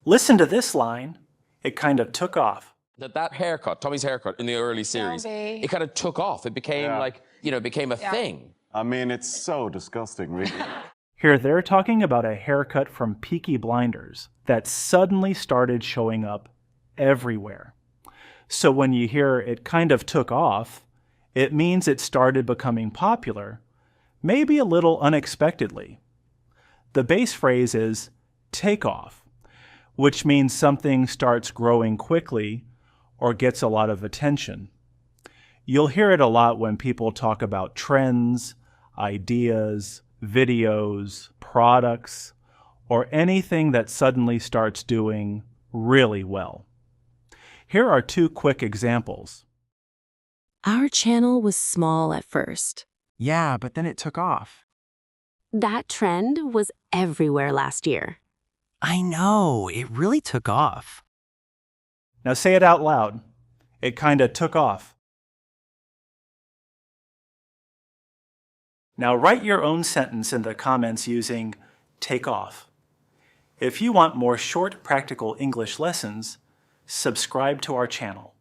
Listen to this line. It kind of took off. That haircut, Tommy's haircut in the early series, it kind of took off. It became became a thing. I mean, it's so disgusting, really. Here they're talking about a haircut from Peaky Blinders that suddenly started showing up everywhere. So when you hear it kind of took off, it means it started becoming popular, maybe a little unexpectedly. The base phrase is take off, which means something starts growing quickly or gets a lot of attention. You'll hear it a lot when people talk about trends, ideas, videos, products, or anything that suddenly starts doing really well. Here are two quick examples. Our channel was small at first. Yeah, but then it took off. That trend was everywhere last year. I know, it really took off. Now say it out loud. It kinda took off. Now write your own sentence in the comments using take off. If you want more short practical English lessons, subscribe to our channel.